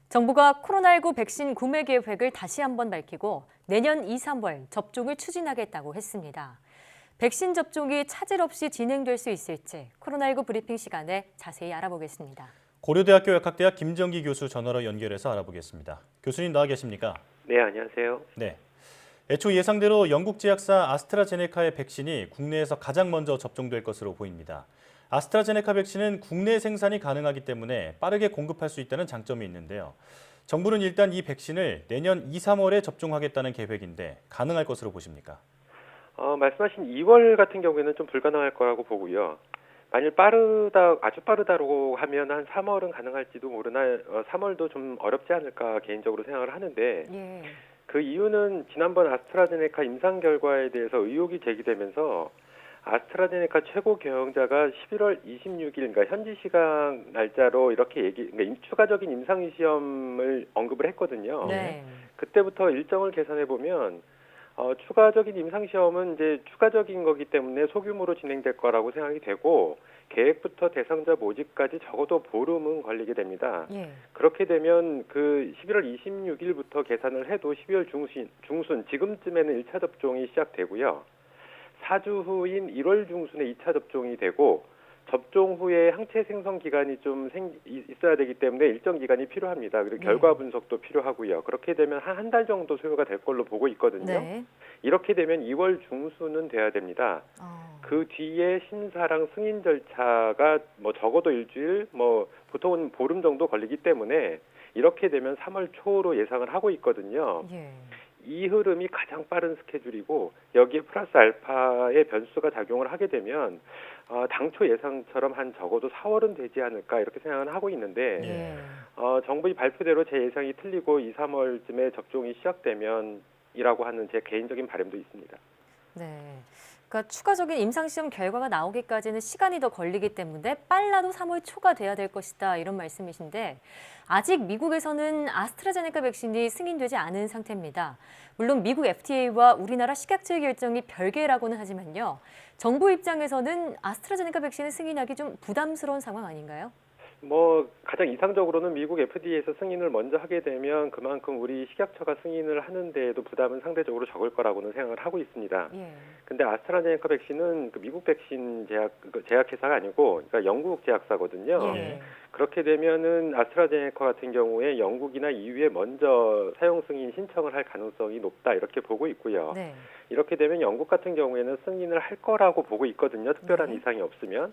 정부가 코로나19 백신 구매 계획을 다시 한번 밝히고 내년 2, 3월 접종을 추진하겠다고 했습니다. 백신 접종이 차질 없이 진행될 수 있을지 코로나19 브리핑 시간에 자세히 알아보겠습니다. 고려대학교 약학대학 김정기 교수 전화로 연결해서 알아보겠습니다. 교수님 나와 계십니까? 네, 안녕하세요. 네. 애초 예상대로 영국 제약사 아스트라제네카의 백신이 국내에서 가장 먼저 접종될 것으로 보입니다. 아스트라제네카 백신은 국내 생산이 가능하기 때문에 빠르게 공급할 수 있다는 장점이 있는데요. 정부는 일단 이 백신을 내년 2, 3월에 접종하겠다는 계획인데 가능할 것으로 보십니까? 말씀하신 2월 같은 경우에는 좀 불가능할 거라고 보고요. 만일 아주 빠르다고 하면 한 3월은 가능할지도 모르나 3월도 좀 어렵지 않을까 개인적으로 생각을 하는데 예. 그 이유는 지난번 아스트라제네카 임상 결과에 대해서 의혹이 제기되면서 아스트라제네카 최고 경영자가 11월 26일, 그러니까 현지 시간 날짜로 이렇게 그러니까 추가적인 임상 시험을 언급을 했거든요. 네. 그때부터 일정을 계산해 보면 추가적인 임상 시험은 이제 추가적인 거기 때문에 소규모로 진행될 거라고 생각이 되고 계획부터 대상자 모집까지 적어도 보름은 걸리게 됩니다. 예. 그렇게 되면 그 11월 26일부터 계산을 해도 12월 중순 지금쯤에는 1차 접종이 시작되고요. 4주 후인 1월 중순에 2차 접종이 되고 접종 후에 항체 생성 기간이 좀 있어야 되기 때문에 일정 기간이 필요합니다. 그리고 결과 분석도 필요하고요. 그렇게 되면 한 달 정도 소요가 될 걸로 보고 있거든요. 네. 이렇게 되면 2월 중순은 돼야 됩니다. 그 뒤에 심사랑 승인 절차가 뭐 적어도 일주일, 뭐 보통은 보름 정도 걸리기 때문에 이렇게 되면 3월 초로 예상을 하고 있거든요. 예. 이 흐름이 가장 빠른 스케줄이고 여기에 플러스 알파의 변수가 작용을 하게 되면 당초 예상처럼 한 적어도 4월은 되지 않을까 이렇게 생각을 하고 있는데 예. 정부의 발표대로 제 예상이 틀리고 2, 3월쯤에 접종이 시작되면 이라고 하는 제 개인적인 바람도 있습니다. 네. 그러니까 추가적인 임상시험 결과가 나오기까지는 시간이 더 걸리기 때문에 빨라도 3월 초가 돼야 될 것이다 이런 말씀이신데 아직 미국에서는 아스트라제네카 백신이 승인되지 않은 상태입니다. 물론 미국 FDA와 우리나라 식약처의 결정이 별개라고는 하지만요. 정부 입장에서는 아스트라제네카 백신을 승인하기 좀 부담스러운 상황 아닌가요? 뭐 가장 이상적으로는 미국 FDA에서 승인을 먼저 하게 되면 그만큼 우리 식약처가 승인을 하는 데에도 부담은 상대적으로 적을 거라고는 생각을 하고 있습니다. 예. 근데 아스트라제네카 백신은 그 미국 백신 제약회사가 아니고 그러니까 영국 제약사거든요. 예. 그렇게 되면은 아스트라제네카 같은 경우에 영국이나 EU에 먼저 사용 승인 신청을 할 가능성이 높다 이렇게 보고 있고요. 네. 이렇게 되면 영국 같은 경우에는 승인을 할 거라고 보고 있거든요. 특별한 이상이 없으면.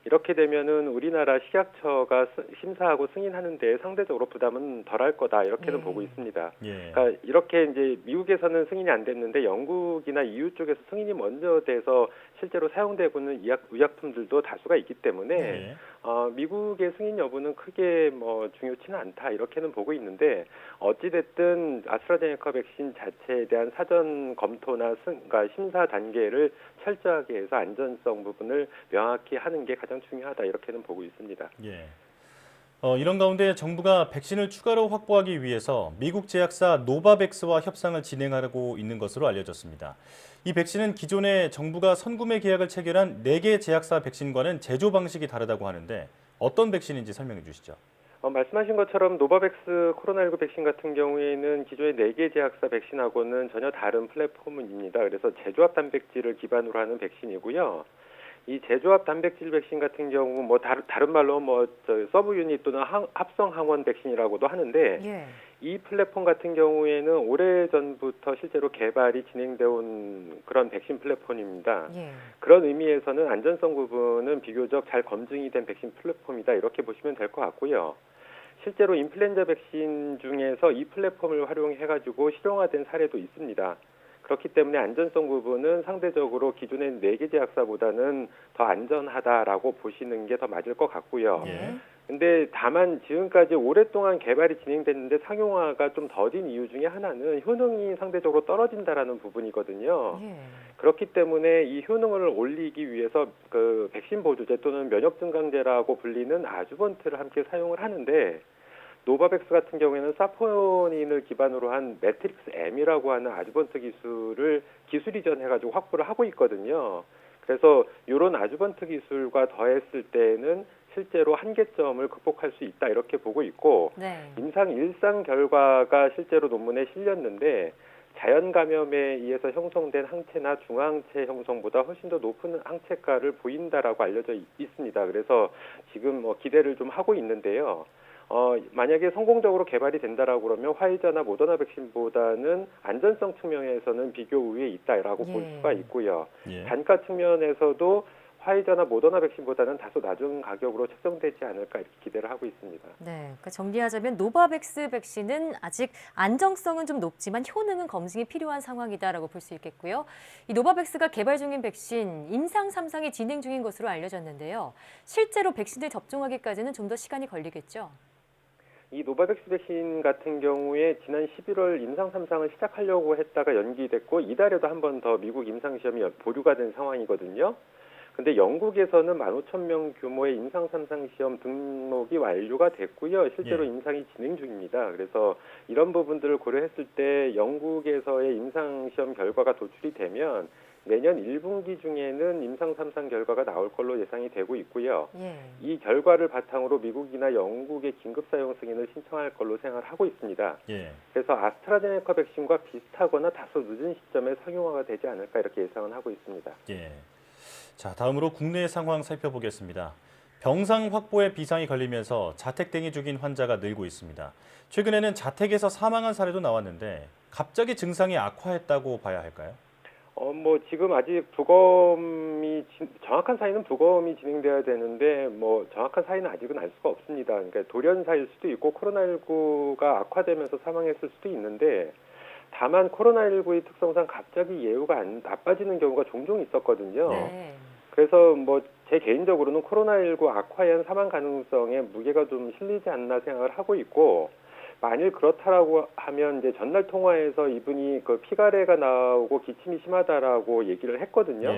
이렇게 되면은 우리나라 식약처가 심사하고 승인하는 데 상대적으로 부담은 덜할 거다 이렇게는 보고 있습니다. 그러니까 이렇게 이제 미국에서는 승인이 안 됐는데 영국이나 EU 쪽에서 승인이 먼저 돼서 실제로 사용되고 있는 의약품들도 다수가 있기 때문에 미국의 승인 여부는 크게 뭐 중요치는 않다 이렇게는 보고 있는데 어찌됐든 아스트라제네카 백신 자체에 대한 사전 검토나 그러니까 심사 단계를 철저하게 해서 안전성 부분을 명확히 하는 게 가장 중요하다 이렇게는 보고 있습니다. 예. 이런 가운데 정부가 백신을 추가로 확보하기 위해서 미국 제약사 노바백스와 협상을 진행하고 있는 것으로 알려졌습니다. 이 백신은 기존에 정부가 선구매 계약을 체결한 4개 제약사 백신과는 제조 방식이 다르다고 하는데 어떤 백신인지 설명해 주시죠. 말씀하신 것처럼 노바백스 코로나19 백신 같은 경우에는 기존의 4개 제약사 백신하고는 전혀 다른 플랫폼입니다. 그래서 제조합 단백질을 기반으로 하는 백신이고요. 이 제조합 단백질 백신 같은 경우 뭐 다른 말로 서브 유닛 또는 합성 항원 백신이라고도 하는데 이 플랫폼 같은 경우에는 오래전부터 실제로 개발이 진행되어 온 그런 백신 플랫폼입니다. 그런 의미에서는 안전성 부분은 비교적 잘 검증이 된 백신 플랫폼이다 이렇게 보시면 될 것 같고요. 실제로 인플루엔자 백신 중에서 이 플랫폼을 활용해가지고 실용화된 사례도 있습니다. 그렇기 때문에 안전성 부분은 상대적으로 기존의 4개 제약사보다는 더 안전하다라고 보시는 게 더 맞을 것 같고요. 근데 다만 지금까지 오랫동안 개발이 진행됐는데 상용화가 좀 더딘 이유 중에 하나는 효능이 상대적으로 떨어진다라는 부분이거든요. 그렇기 때문에 이 효능을 올리기 위해서 그 백신 보조제 또는 면역 증강제라고 불리는 아주번트를 함께 사용을 하는데 노바백스 같은 경우에는 사포닌을 기반으로 한 매트릭스 M이라고 하는 아주번트 기술을 기술 이전해가지고 확보를 하고 있거든요. 그래서 이런 아주번트 기술과 더했을 때는 실제로 한계점을 극복할 수 있다 이렇게 보고 있고 네. 임상 일상 결과가 실제로 논문에 실렸는데 자연 감염에 의해서 형성된 항체나 중항체 형성보다 훨씬 더 높은 항체가를 보인다라고 알려져 있습니다. 그래서 지금 기대를 좀 하고 있는데요. 만약에 성공적으로 개발이 된다라고 그러면 화이자나 모더나 백신보다는 안전성 측면에서는 비교 우위에 있다라고 볼 수가 있고요. 예. 단가 측면에서도 화이자나 모더나 백신보다는 다소 낮은 가격으로 책정되지 않을까 이렇게 기대를 하고 있습니다. 네, 그러니까 정리하자면 노바백스 백신은 아직 안정성은 좀 높지만 효능은 검증이 필요한 상황이다라고 볼 수 있겠고요. 이 노바백스가 개발 중인 백신 임상 3상이 진행 중인 것으로 알려졌는데요. 실제로 백신을 접종하기까지는 좀 더 시간이 걸리겠죠? 이 노바백스 백신 같은 경우에 지난 11월 임상 3상을 시작하려고 했다가 연기됐고 이달에도 한 번 더 미국 임상 시험이 보류가 된 상황이거든요. 근데 영국에서는 15,000명 규모의 임상 3상 시험 등록이 완료가 됐고요. 실제로 임상이 진행 중입니다. 그래서 이런 부분들을 고려했을 때 영국에서의 임상 시험 결과가 도출이 되면 내년 1분기 중에는 임상 3상 결과가 나올 걸로 예상이 되고 있고요. 이 결과를 바탕으로 미국이나 영국의 긴급 사용 승인을 신청할 걸로 생각을 하고 있습니다. 그래서 아스트라제네카 백신과 비슷하거나 다소 늦은 시점에 상용화가 되지 않을까 이렇게 예상은 하고 있습니다. 자, 다음으로 국내 상황 살펴보겠습니다. 병상 확보에 비상이 걸리면서 자택 댕이 중인 환자가 늘고 있습니다. 최근에는 자택에서 사망한 사례도 나왔는데 갑자기 증상이 악화했다고 봐야 할까요? 지금 아직 정확한 사인은 부검이 진행돼야 되는데, 정확한 사인은 아직은 알 수가 없습니다. 그러니까 돌연사일 수도 있고, 코로나19가 악화되면서 사망했을 수도 있는데, 다만 코로나19의 특성상 갑자기 예후가 나빠지는 경우가 종종 있었거든요. 그래서 제 개인적으로는 코로나19 악화에 한 사망 가능성에 무게가 좀 실리지 않나 생각을 하고 있고, 만일 그렇다라고 하면 이제 전날 통화에서 이분이 그 피가래가 나오고 기침이 심하다라고 얘기를 했거든요.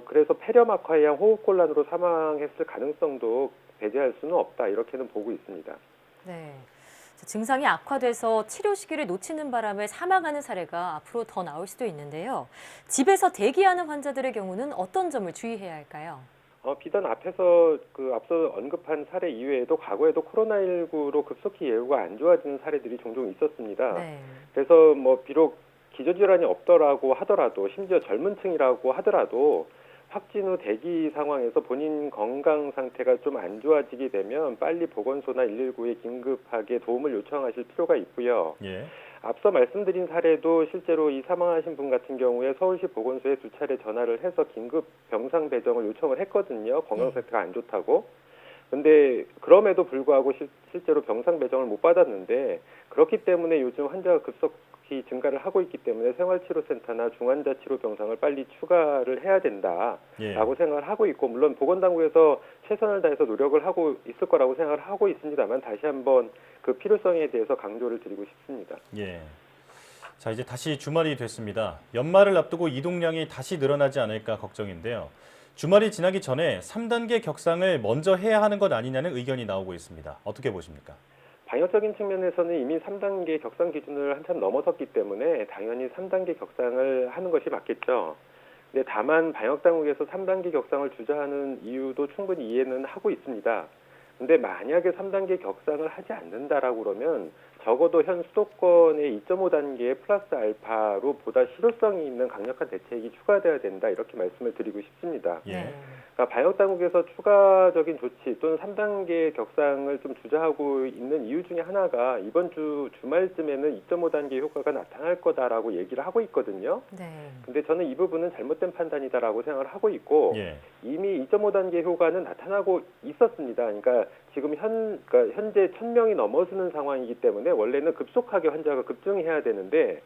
그래서 폐렴 악화에 의한 호흡곤란으로 사망했을 가능성도 배제할 수는 없다 이렇게는 보고 있습니다. 네. 증상이 악화돼서 치료 시기를 놓치는 바람에 사망하는 사례가 앞으로 더 나올 수도 있는데요. 집에서 대기하는 환자들의 경우는 어떤 점을 주의해야 할까요? 비단 앞서 언급한 사례 이외에도 과거에도 코로나19로 급속히 예후가 안 좋아지는 사례들이 종종 있었습니다. 그래서 비록 기저질환이 없더라고 하더라도 심지어 젊은 층이라고 하더라도 확진 후 대기 상황에서 본인 건강 상태가 좀 안 좋아지게 되면 빨리 보건소나 119에 긴급하게 도움을 요청하실 필요가 있고요. 앞서 말씀드린 사례도 실제로 이 사망하신 분 같은 경우에 서울시 보건소에 2차례 전화를 해서 긴급 병상 배정을 요청을 했거든요. 건강 상태가 안 좋다고. 근데 그럼에도 불구하고 실제로 병상 배정을 못 받았는데 그렇기 때문에 요즘 환자가 급속히 증가를 하고 있기 때문에 생활치료센터나 중환자치료 병상을 빨리 추가를 해야 된다라고 생각을 하고 있고 물론 보건당국에서 최선을 다해서 노력을 하고 있을 거라고 생각을 하고 있습니다만 다시 한번 그 필요성에 대해서 강조를 드리고 싶습니다. 자, 이제 다시 주말이 됐습니다. 연말을 앞두고 이동량이 다시 늘어나지 않을까 걱정인데요. 주말이 지나기 전에 3단계 격상을 먼저 해야 하는 것 아니냐는 의견이 나오고 있습니다. 어떻게 보십니까? 방역적인 측면에서는 이미 3단계 격상 기준을 한참 넘어섰기 때문에 당연히 3단계 격상을 하는 것이 맞겠죠. 근데 다만 방역당국에서 3단계 격상을 주저하는 이유도 충분히 이해는 하고 있습니다. 근데 만약에 3단계 격상을 하지 않는다라고 그러면 적어도 현 수도권의 2.5단계의 플러스 알파로 보다 실효성이 있는 강력한 대책이 추가돼야 된다 이렇게 말씀을 드리고 싶습니다. 그러니까 방역당국에서 추가적인 조치 또는 3단계 격상을 좀 주저하고 있는 이유 중에 하나가 이번 주 주말쯤에는 2.5단계 효과가 나타날 거다라고 얘기를 하고 있거든요. 근데 저는 이 부분은 잘못된 판단이다라고 생각을 하고 있고 이미 2.5단계 효과는 나타나고 있었습니다. 그러니까 지금 현재 1,000명이 넘어서는 상황이기 때문에 원래는 급속하게 환자가 급증해야 되는데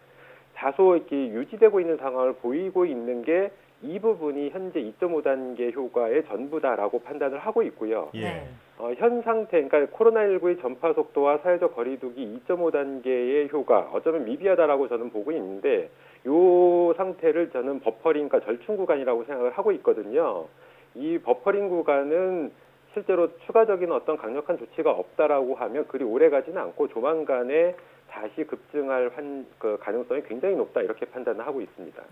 다소 이렇게 유지되고 있는 상황을 보이고 있는 게 이 부분이 현재 2.5단계 효과의 전부다라고 판단을 하고 있고요. 현 상태, 그러니까 코로나19의 전파 속도와 사회적 거리두기 2.5단계의 효과, 어쩌면 미비하다라고 저는 보고 있는데 이 상태를 저는 버퍼링, 그러니까 절충 구간이라고 생각을 하고 있거든요. 이 버퍼링 구간은 실제로 추가적인 어떤 강력한 조치가 없다라고 하면 그리 오래 가지는 않고 조만간에 다시 급증할 가능성이 굉장히 높다 이렇게 판단을 하고 있습니다.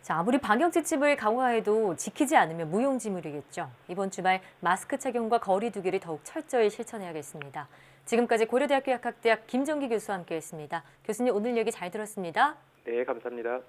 자, 아무리 방역 지침을 강화해도 지키지 않으면 무용지물이겠죠. 이번 주말 마스크 착용과 거리 두기를 더욱 철저히 실천해야겠습니다. 지금까지 고려대학교 약학대학 김정기 교수와 함께했습니다. 교수님 오늘 얘기 잘 들었습니다. 네, 감사합니다.